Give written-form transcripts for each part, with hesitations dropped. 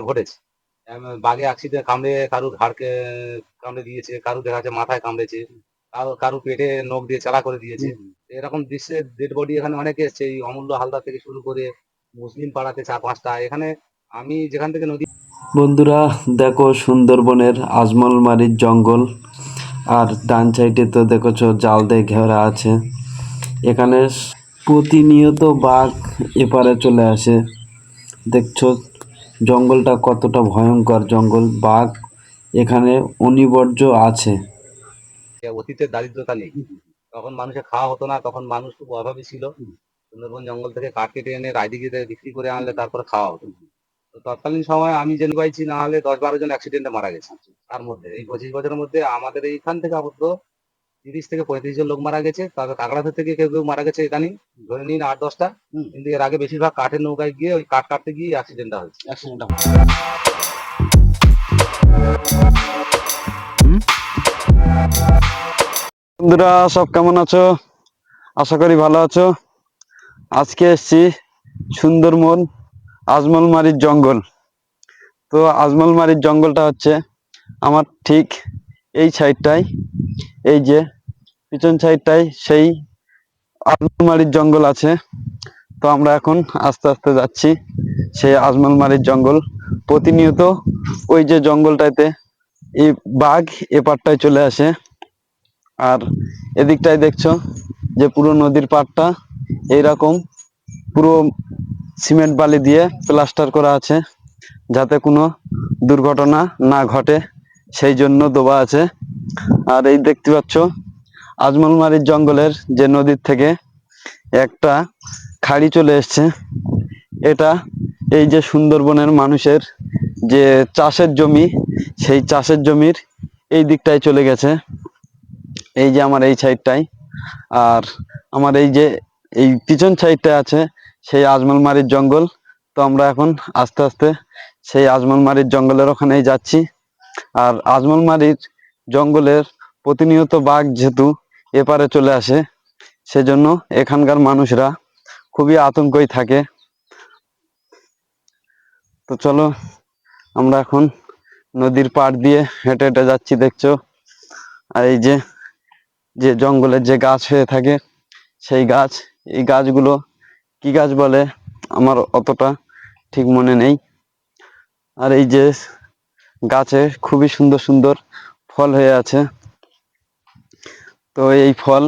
ঘটেছে। বাঘে অ্যাক্সিডেন্ট কামড়ে কারুর ঘাড়কে কামড়ে দিয়েছে, কারুর দেখা যাচ্ছে মাথায় কামড়েছে, কারুর পেটে নখ দিয়ে চালা করে দিয়েছে। এরকম দৃশ্যের ডেড বডি এখানে অনেকে এসছে। এই অমূল্য হালদার থেকে শুরু করে মুসলিম পাড়াতে 4-5টা। এখানে আমি যেখান থেকে নদী। বন্ধুরা দেখো সুন্দরবনের আজমলমারির জঙ্গল, আর ডান সাইডে তো দেখছো জাল দিয়ে ঘেরা আছে। এখানে প্রতিনিয়ত বাঘ এপারে চলে আসে। দেখছো জঙ্গলটা কতটা ভয়ঙ্কর জঙ্গল, বাঘ এখানে অনিবার্য আছে। অতীতের দারিদ্রতা নেই। তখন মানুষের খাওয়া হতো না, তখন মানুষ খুব অভাবী ছিল। সুন্দরবন জঙ্গল থেকে কাঠ কেটে এনে রায়দিঘিতে বিক্রি করে আনলে তারপরে খাওয়া হতো। তো তৎকালীন সময় আমি জেনে পাইছি না হলে 10-12 জন অ্যাক্সিডেন্টে মারা গেছে। তার মধ্যে এই 25 বছরের মধ্যে আমাদের এইখান থেকে আপাতত 30 থেকে 35 জন লোক মারা গেছে। তাদের কাকড়াথর থেকে কেউ কেউ মারা গেছে এখানেই, ধরে নিন 8-10টা। কিন্তু এর আগে বেশিরভাগ কাঠের নৌকায় গিয়ে ওই কাঠ কাটতে গিয়ে অ্যাক্সিডেন্টটা হয়েছে। বন্ধুরা সব কেমন আছো? আশা করি ভালো আছো। আজকে এসছি সুন্দরবন আজমলমারির জঙ্গল। তো আজমলমারির জঙ্গলটা হচ্ছে আমার ঠিক এই সাইডটাই, এই যে পিছন সাইডটাই সেই আজমলমারির জঙ্গল আছে। তো আমরা এখন আস্তে আস্তে যাচ্ছি সেই আজমলমারির জঙ্গল। প্রতিনিয়ত ওই যে জঙ্গলটাতে এই বাঘ এপারটায় চলে আসে। আর এদিকটায় দেখছো যে পুরো নদীর পাড়টা এইরকম পুরো সিমেন্ট বালি দিয়ে প্লাস্টার করা আছে, যাতে কোনো দুর্ঘটনা না ঘটে, সেই জন্য দেওয়া আছে। আর এই দেখতে পাচ্ছ আজমলমারির জঙ্গলের যে নদীর থেকে একটা খাড়ি চলে এসছে। এটা এই যে সুন্দরবনের মানুষের যে চাষের জমি, সেই চাষের জমির এই দিকটায় চলে গেছে, এই যে আমার এই সাইডটাই। আর আমার এই যে এই পিছন সাইডটা আছে সেই আজমলমারির জঙ্গল। তো আমরা এখন আস্তে আস্তে সেই আজমলমারির জঙ্গলের ওখানেই যাচ্ছি। আর আজমলমারির জঙ্গলের প্রতিনিয়ত বাঘ যেহেতু এপারে চলে আসে, সেজন্য এখানকার মানুষরা খুবই আতঙ্কই থাকে। তো চলো আমরা এখন নদীর পাড় দিয়ে হেঁটে হেঁটে যাচ্ছি, দেখছো। আর এই যে যে জঙ্গলের যে গাছ হয়ে থাকে সেই গাছ, এই গাছগুলো কি গাছ বলে আমার অতটা ঠিক মনে নেই। আর এই যে গাছে খুবই সুন্দর সুন্দর ফল হয়ে আছে। তো এই ফল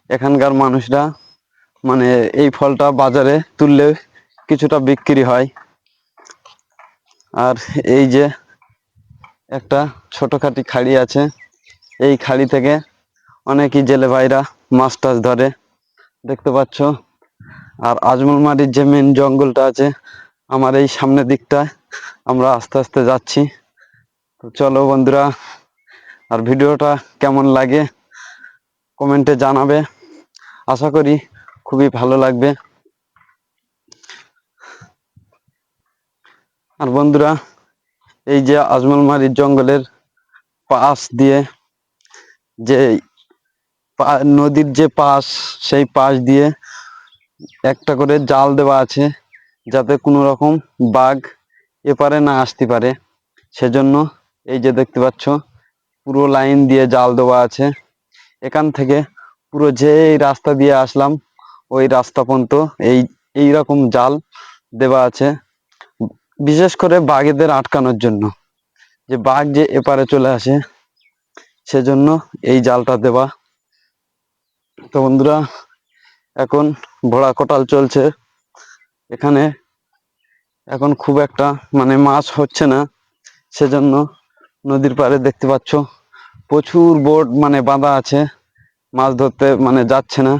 এখানকার মানুষরা মানে এই ফলটা বাজারে তুললে কিছুটা বিক্রি হয়। আর এই যে একটা ছোটখাটি খাড়ি আছে, এই খাড়ি থেকে অনেকই জেলে ভাইরা মাছ টাছ ধরে, দেখতে পাচ্ছ। আর আজমলমারির যে মেন জঙ্গলটা আছে আমার এই সামনের দিকটা, আমরা আস্তে আস্তে যাচ্ছি। তো চলো বন্ধুরা, আর ভিডিওটা কেমন লাগে কমেন্টে জানাবে, আশা করি খুবই ভালো লাগবে। আর বন্ধুরা এই যে আজমলমারির জঙ্গলের পাশ দিয়ে যে নদীর যে পাশ, সেই পাশ দিয়ে একটা করে জাল দেওয়া আছে, যাতে কোনো রকম বাঘ এপারে না আসতে পারে। সেজন্য এই যে দেখতে পাচ্ছ পুরো লাইন দিয়ে জাল দেওয়া আছে। এখান থেকে পুরো যে রাস্তা দিয়ে আসলাম ওই রাস্তা পর্যন্ত এই রকম জাল দেওয়া আছে, বিশেষ করে বাঘেদের আটকানোর জন্য, যে বাঘ যে এপারে চলে আসে সেজন্য এই জালটা দেওয়া। তো বন্ধুরা এখন ভোড়া কটাল চলছে এখানে, এখন খুব একটা মানে মাছ হচ্ছে না, সেজন্য নদীর পাড়ে দেখতে পাচ্ছ প্রচুর বোট মানে বাঁধা আছে, মাছ ধরতে মানে যাচ্ছে না।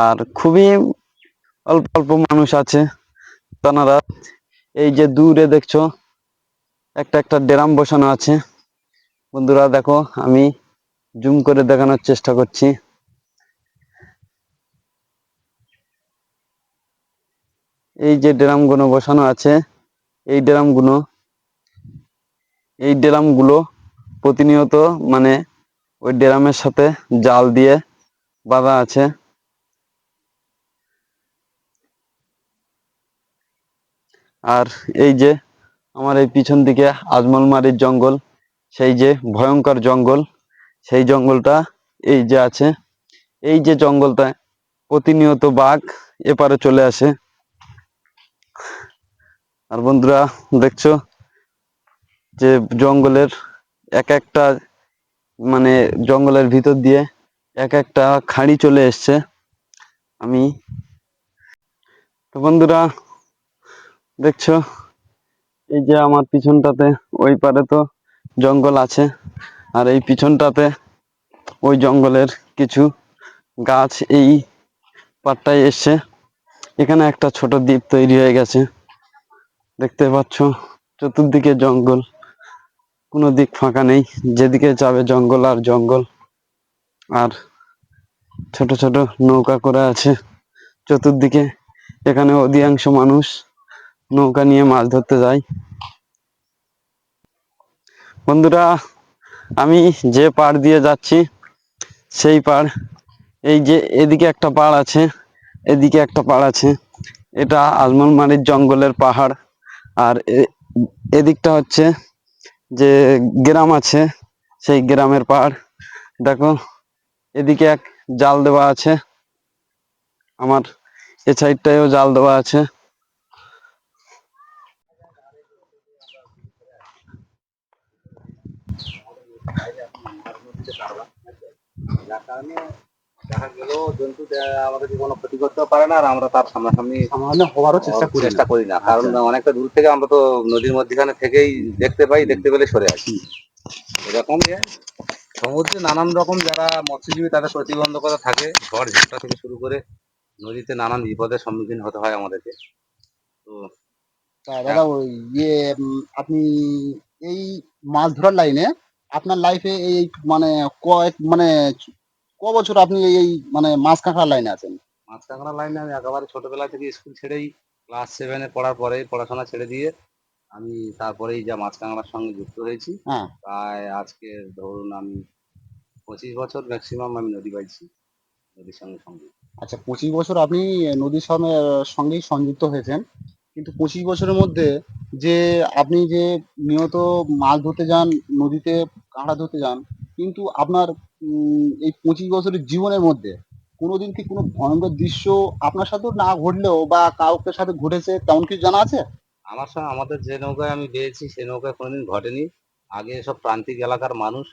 আর খুবই অল্প অল্প মানুষ আছে, তারা এই যে দূরে দেখছো একটা একটা ড্রাম বসানো আছে। বন্ধুরা দেখো আমি জুম করে দেখানোর চেষ্টা করছি। এই যে ড্রামগুলো বসানো আছে, এই ড্রামগুলো প্রতিনিয়ত মানে ওই ড্রামের সাথে জাল দিয়ে বাঁধা আছে। আর এই যে আমার এই পিছন দিকে আজমলমারির জঙ্গল, সেই যে ভয়ঙ্কর জঙ্গল, সেই জঙ্গলটা এই যে আছে। এই যে জঙ্গলটা প্রতিনিয়ত বাঘ এপারে চলে আসে। আর বন্ধুরা দেখছো যে জঙ্গলের এক একটা মানে জঙ্গলের ভিতর দিয়ে এক একটা খাঁড়ি চলে এসছে। আমি তো বন্ধুরা দেখছো এই যে আমার পিছনটাতে ওই পারে তো জঙ্গল আছে, আর এই পিছনটাতে ওই জঙ্গলের কিছু গাছ এই পাটটায় এসছে। এখানে একটা ছোট দ্বীপ তৈরি হয়ে গেছে, দেখতে পাচ্ছ। চতুর্দিকে জঙ্গল, কোনো দিক ফাঁকা নেই, যেদিকে যাবে জঙ্গল আর জঙ্গল। আর ছোট ছোট নৌকা করে আছে চতুর্দিকে। এখানে অধিকাংশ মানুষ নৌকা নিয়ে মাছ ধরতে যায়। বন্ধুরা আমি যে পাড় দিয়ে যাচ্ছি সেই পাড়, এই যে এদিকে একটা পাড় আছে, এদিকে একটা পাড় আছে। এটা আজমলমারির জঙ্গলের পাহাড়। আর এদিকটা হচ্ছে যে গ্রাম আছে, সেই গ্রামের পাহাড়। দেখো এদিকে এক জাল দেওয়া আছে, আমার এ সাইডটায়ও জাল দেওয়া আছে। যার কারণে দেখা গেল জন্তু আমাদেরকে কোনো ক্ষতি করতেও পারে না, আর আমরা তার সামনাসামনি সামনে হওয়ারও চেষ্টা করি না, কারণ অনেকটা দূর থেকে আমরা তো নদীর মধ্যখানে থেকেই দেখতে পাই, দেখতে পেলে সরে আসি। এরকম সমুদ্রে নানান রকম যারা মৎস্যজীবী তাদের প্রতিবন্ধকতা থাকে, ঝড় ঝাপটা থেকে শুরু করে নদীতে নানান বিপদের সম্মুখীন হতে হয় আমাদেরকে। তো দাদা ওই আপনি এই মাছ ধরার লাইনে আপনার লাইফে এই মানে কয়েক মানে ক বছর আপনি এই মানে মাছ কাঁকড়ার লাইনে আছেন? মাছ কাঁকড়া লাইনে আমি একেবারে ছোটবেলা থেকে স্কুল ছেড়েই ক্লাস 7-এ পড়ার পরেই পড়াশোনা ছেড়ে দিয়ে আমি তারপরেই যা মাছ কাঁকড়ার সঙ্গে যুক্ত হয়েছি। হ্যাঁ। প্রায় আজকে ধরুন আমি 25 বছর ম্যাক্সিমাম আমি নদী বাইছি, নদীর সঙ্গে সঙ্গে। আচ্ছা, 25 বছর আপনি নদীর সঙ্গেই সংযুক্ত হয়েছেন। কিন্তু 25 বছরের মধ্যে যে আপনি যে নিয়ত মাছ ধরতে যান, নদীতে কাঁকড়া ধরতে যান, কিন্তু আপনার এই 25 বছরের জীবনের মধ্যে কোনোদিন কি কোনো ভয়ঙ্কর দৃশ্য আপনার সাথেও না ঘটলেও বা কাউকে সাথে ঘটেছে তেমন কিছু জানা আছে? আমার সঙ্গে আমাদের যে নৌকায় আমি বেয়েছি সে নৌকায় কোনোদিন ঘটেনি। আগে এসব প্রান্তিক এলাকার মানুষ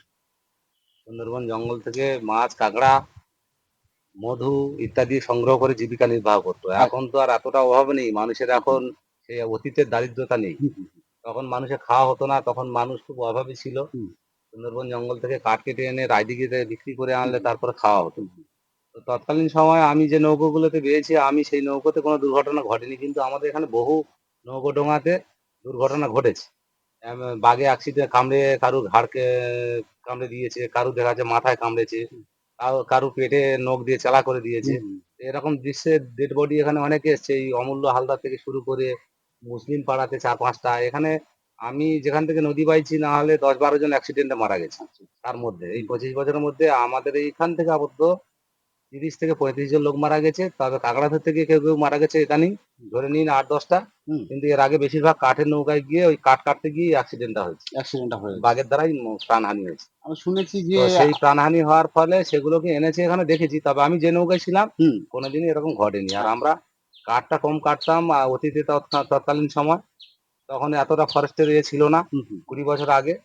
সুন্দরবন জঙ্গল থেকে মাছ কাঁকড়া মধু ইত্যাদি সংগ্রহ করে জীবিকা নির্বাহ করতো। এখন তো আর এতটা অভাব নেই মানুষের, এখন সেই অতীতের দারিদ্রতা নেই। তখন মানুষের খাওয়া হতো না, তখন মানুষ খুব অভাবী ছিল। সুন্দরবন জঙ্গল থেকে কাঠ কেটে এনে রায়দিঘিতে বিক্রি করে আনলে তারপরে খাওয়া হতো। তো তৎকালীন সময়ে আমি যে নৌকোগুলোতে বেয়েছি আমি সেই নৌকোতে কোনো দুর্ঘটনা ঘটেনি, কিন্তু আমাদের এখানে বহু নৌকো ডোঙাতে দুর্ঘটনা ঘটেছে। বাঘে অ্যাক্সিডেন্ট কামড়ে কারু ঘাড়কে কামড়ে দিয়েছে, কারু দেখা যাচ্ছে মাথায় কামড়েছে, কারু পেটে নখ দিয়ে চালা করে দিয়েছে। এরকম দৃশ্যের ডেড বডি এখানে অনেকে এসছে, এই অমূল্য হালদার থেকে শুরু করে মুসলিম পাড়াতে 4-5টা। এখানে আমি যেখান থেকে নদী বাইছি না হলে 10-12 জন অ্যাক্সিডেন্টে মারা গেছে। তার মধ্যে এই 25 বছরের মধ্যে আমাদের এইখান থেকে আপাতত 30 থেকে 35 জন লোক মারা গেছে। তবে কাঁকড়া ধরতে গিয়ে কেউ কেউ মারা গেছে এখানেই, ধরে নিন 8-10টা। কিন্তু এর আগে বেশিরভাগ কাঠের নৌকায় গিয়ে ওই কাঠ কাটতে গিয়ে অ্যাক্সিডেন্টটা হয়েছে, বাঘের দ্বারাই প্রাণহানি হয়েছে। আমি শুনেছি যে তো সেই প্রাণহানি হওয়ার ফলে সেগুলোকে এনেছে এখানে দেখেছি, তবে আমি যে নৌকায় ছিলাম কোনোদিনই এরকম ঘটেনি। আর আমরা কাঠটা কম কাটতাম অতীতে তৎকালীন সময়, তখন এতটা ফরেস্টের ছিল না 20 বছর আগে।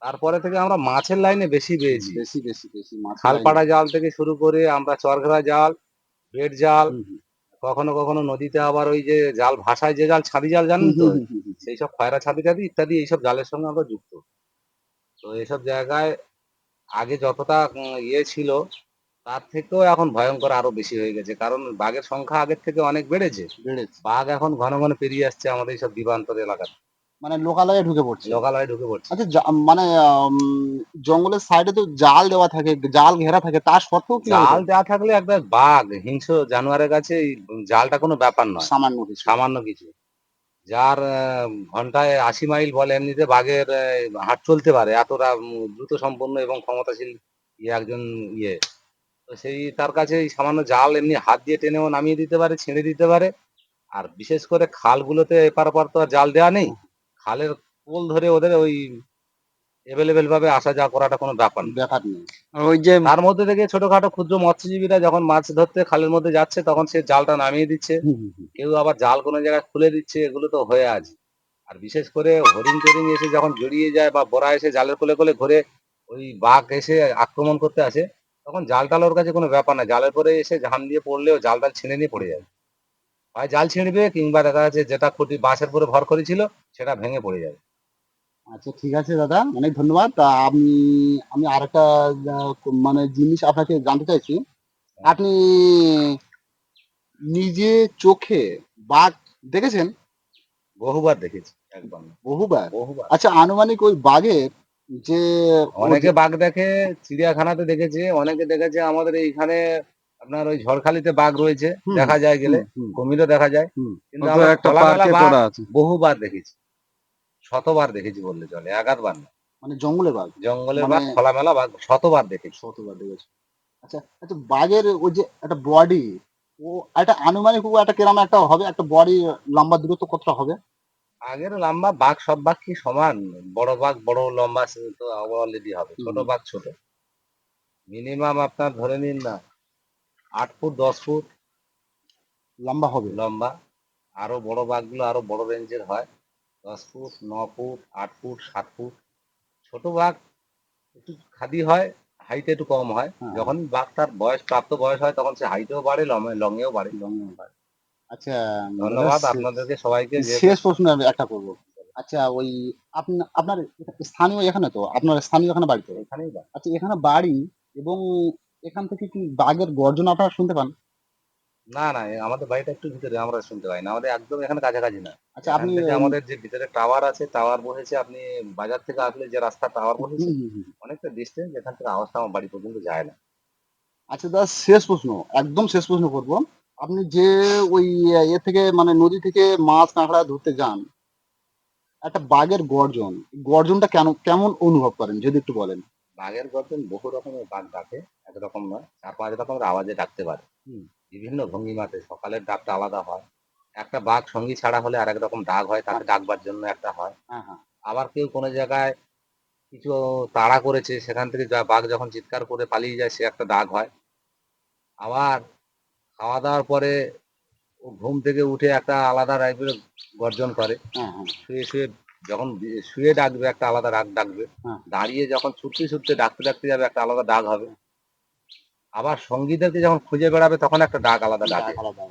তারপরে থেকে আমরা মাছের লাইনে বেশি বেয়েছি, বেশি বেশি বেশি মাছ খালপাড়া জাল থেকে শুরু করে আমরা চরঘেরা জাল, বেড জাল, কখনো কখনো নদীতে আবার ওই যে জাল ভাসায় যে জাল, ছাদি জাল জানেন তো, সেই সব খয়রা ছাদি টাদি ইত্যাদি এইসব জালের সঙ্গে আমরা যুক্ত। তো এইসব জায়গায় আগে যতটা ছিল তার থেকেও এখন ভয়ঙ্কর আরো বেশি হয়ে গেছে, কারণ বাঘের সংখ্যা আগের থেকে অনেক বেড়েছে। বাঘ এখন ঘন ঘন পেরিয়ে আসছে আমাদের এইসব দ্বীপান্তর এলাকাতে, মানে লোকালয়ে ঢুকে পড়ছে। লোকালয়ে ঢুকে পড়ছে। আচ্ছা, মানে জঙ্গলের সাইডে তো জাল দেওয়া থাকে, জাল ঘেরা থাকে, তা সত্ত্বেও কি জাল দেওয়া থাকলে একটা বাঘ হিংস্র জানোয়ারের কাছে এই জালটা কোনো ব্যাপার নয়, সামান্য কিছু? সামান্য কিছু। যার ঘন্টায় 80 মাইল বলে, এমনিতে বাঘের হাট চলতে পারে, এতটা দ্রুত সম্পন্ন এবং ক্ষমতাশীল একজন ইয়ে। তো সেই তার কাছে এই সামান্য জাল এমনি হাত দিয়ে টেনেও নামিয়ে দিতে পারে, ছেড়ে দিতে পারে। আর বিশেষ করে খালগুলোতে এপার ওপার তো আর জাল দেওয়া নেই, খালের পোল ধরে ওদের ওই এভেলেবেল ভাবে আসা যাওয়া করাটা কোনো ব্যাপার না। ব্যাপার নেই। আর ওই যে তার মধ্যে থেকে ছোটখাটো ক্ষুদ্র মৎস্যজীবীরা যখন মাছ ধরতে খালের মধ্যে যাচ্ছে তখন সে জালটা নামিয়ে দিচ্ছে, হুম, হুম, হুম। কেউ আবার জাল কোনো জায়গায় খুলে দিচ্ছে, এগুলো তো হয়ে আছে। আর বিশেষ করে হরিণ টরিং এসে যখন জড়িয়ে যায় বা বড়া এসে জালের কোলে কোলে ঘুরে ওই বাঘ এসে আক্রমণ করতে আসে, তখন জাল টাল ওর কাছে কোনো ব্যাপার না, জালের পরে এসে ঝাম দিয়ে পড়লেও জাল টাল ছিঁড়ে নিয়ে পড়ে যাবে। হয় জাল ছিঁড়বে কিংবা দেখা যাচ্ছে যেটা খুঁটি বাঁশের পরে ভর করেছিল সেটা ভেঙে পড়ে যাবে। আচ্ছা ঠিক আছে দাদা, অনেক ধন্যবাদ। তা আমি আরেকটা মানে জিনিস আপনাকে জানতে চাইছি। আপনি নিজে চোখে বাঘ দেখেছেন? বহুবার দেখেছি, একদম না, বহুবার? বহুবার। আচ্ছা, আনুমানিক ওই বাঘের যে অনেকে বাঘ দেখে চিড়িয়াখানাতে দেখেছে, অনেকে দেখেছে আমাদের এইখানে আপনার ওই ঝড়খালিতে বাঘ রয়েছে, হুম, দেখা যায় গেলে, হুম, হুম, কুমিরও দেখা যায়। হুম। কিন্তু ও তো আমরা একটা খোলামেলা পার্কে বাঘ করা আছে। বহুবার দেখেছি, শতবার দেখেছি বললে চলে, একাধবার না। মানে জঙ্গলে বাঘ? জঙ্গলের মানে বাঘ, খোলামেলা বাঘ শতবার দেখেছি। শতবার দেখেছো? আচ্ছা, আচ্ছা, বাঘের ওই যে একটা বডি, ও একটা আনুমানিক ও একটা কিরকম একটা হবে, একটা বডি লম্বা দূরত্ব কতটা হবে? আগের লম্বা বাঘ, সব বাঘ কি সমান? বড় বাঘ বড় লম্বা সে তো অলরেডি হবে, ছোট হুম, বাঘ ছোট। মিনিমাম আপনার ধরে নিন না 8 ফুট 10 ফুট লম্বা হবে। লম্বা। আরো বড় বাঘগুলো আরো বড় রেঞ্জের হয়, 10 ফুট 9 ফুট 8 ফুট 7 ফুট। ছোট বাঘ একটু খাদি হয়, হাইট একটু কম হয়। হ্যাঁ, হ্যাঁ, যখন বাঘ তার বয়স প্রাপ্ত বয়স হয় তখন সে হাইটেও বাড়ে, লঙেও বাড়ে। লম্বা বাঘ। আচ্ছা দাদা, ধন্যবাদ আপনাদেরকে সবাইকে যেহেতু শেষ প্রশ্ন আমি একটা করবো। আচ্ছা, ওই আপনার স্থানীয় এখানে তো, আপনার স্থানীয় এখানে বাড়ি তো? এখানেই বাঘ। আচ্ছা, এখানে বাড়ি এবং এখান থেকে কি বাঘের গর্জন আপনারা শুনতে পান? না না, আমাদের বাড়িটা একটু ভিতরে, আমরা শুনতে পাই না, আমাদের একদম এখানে কাছাকাছি না। আচ্ছা, এখান আপনি থেকে আমাদের যে ভিতরে টাওয়ার আছে, টাওয়ার বসেছে, আপনি বাজার থেকে আসলে যে রাস্তা টাওয়ার হুম, বসেছে হুম, হুম। অনেকটা ডিস্টেন্স, এখান থেকে আওয়াজটা আমার বাড়ি পর্যন্ত যায় না। আচ্ছা দাদা, শেষ প্রশ্ন, একদম শেষ প্রশ্ন করবো। আপনি যে ওই এ থেকে মানে নদী থেকে মাছ কাঁকড়া ধরতে যান, একটা বাঘের গর্জন, গর্জনটা কেমন অনুভব করেন যদি একটু বলেন? বাঘের গর্জন বহু রকমের বাঘ ডাকে, একরকম নয়, 4-5 রকমের আওয়াজে ডাকতে পারে। হুম, বিভিন্ন ভঙ্গিমাতে সকালের ডাকটা আলাদা হয়, একটা বাঘ সঙ্গী ছাড়া হলে আরেক রকম ডাক হয়, তাকে ডাকবার জন্য একটা হয়। হ্যাঁ, হ্যাঁ। আবার কেউ কোনো জায়গায় কিছু তাড়া করেছে, সেখান থেকে বাঘ যখন চিৎকার করে পালিয়ে যায় সে একটা ডাক হয়। আবার খাওয়া দাওয়ার পরে ও ঘুম থেকে উঠে একটা আলাদা টাইপের গর্জন করে। হ্যাঁ, হ্যাঁ, শুয়ে শুয়ে যখন শুয়ে ডাকবে একটা আলাদা ডাক ডাকবে, হ্যাঁ, দাঁড়িয়ে যখন ছুটতে ছুটতে ডাকতে ডাকতে যাবে একটা আলাদা ডাক হবে। আবার সঙ্গীদেরকে যখন খুঁজে বেড়াবে তখন একটা ডাক আলাদা ডাকে। ডাক আলাদা।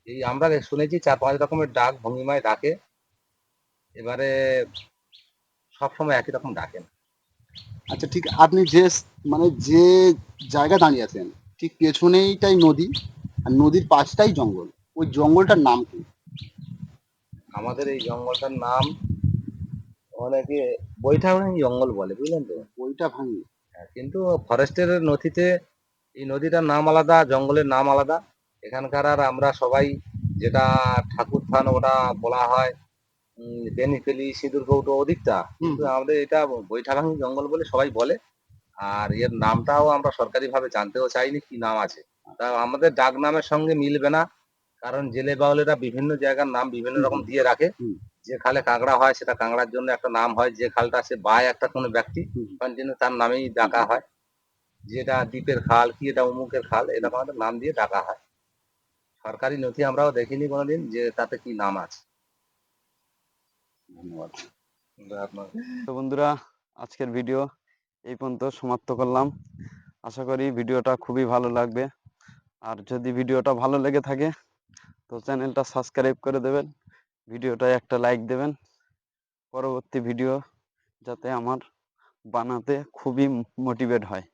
এই আমরা শুনেছি 4-5 রকমের ডাক ভঙ্গিমায় ডাকে। এবারে সবসময় একই রকম ডাকে না। আচ্ছা ঠিক, আপনি মানে যে জায়গায় দাঁড়িয়ে আছেন, ঠিক পেছনেইটাই নদী, আর নদীর পাশটাই জঙ্গল। ওই জঙ্গলটার নাম কি? আমাদের এই জঙ্গলটার নাম অনেকে বৈঠাগনি জঙ্গল বলে, বুঝলেন তো। ওইটা ভাঙি। হ্যাঁ, কিন্তু ফরেস্টের নথিতে এই নদীটার নাম আলাদা, জঙ্গলের নাম আলাদা। এখানকার আর আমরা সবাই যেটা ঠাকুর থান ওটা বলা হয় বেনিফেলি সিঁদুর কৌটো ওদিকটা, হুম, কিন্তু হুম। আমাদের এটা বৈঠাগনি জঙ্গল বলে সবাই বলে। আর এর নামটাও আমরা সরকারিভাবে জানতেও চাইনি কি নাম আছে, তা আমাদের ডাক নামের সঙ্গে মিলবে না। কারণ জেলে বাউলেরা বিভিন্ন জায়গার নাম বিভিন্ন হুম, রকম হুম, দিয়ে রাখে। হুম, যে খালে কাঁকড়া হয় সেটা কাঁকড়ার জন্য একটা নাম হয়, যে খালটা সে বায় একটা কোনো ব্যক্তি হুম, কন্টিনিউ তার নামেই হুম, ডাকা হয়। যেটা দ্বীপের খাল কি এটা অমুকের খাল হুম। এরকম একটা নাম দিয়ে ডাকা হয়। সরকারি নথি আমরাও দেখিনি কোনোদিন যে তাতে কি নাম আছে। ধন্যবাদ। কিন্তু আপনার তো বন্ধুরা, আজকের ভিডিও এই পর্যন্ত সমাপ্ত করলাম। আশা করি ভিডিওটা খুবই ভালো লাগবে। আর যদি ভিডিওটা ভালো লেগে থাকে তো চ্যানেলটা সাবস্ক্রাইব করে দেবেন, ভিডিওটায় একটা লাইক দেবেন। পরবর্তী ভিডিও যাতে আমার বানাতে খুবই মোটিভেট হয়।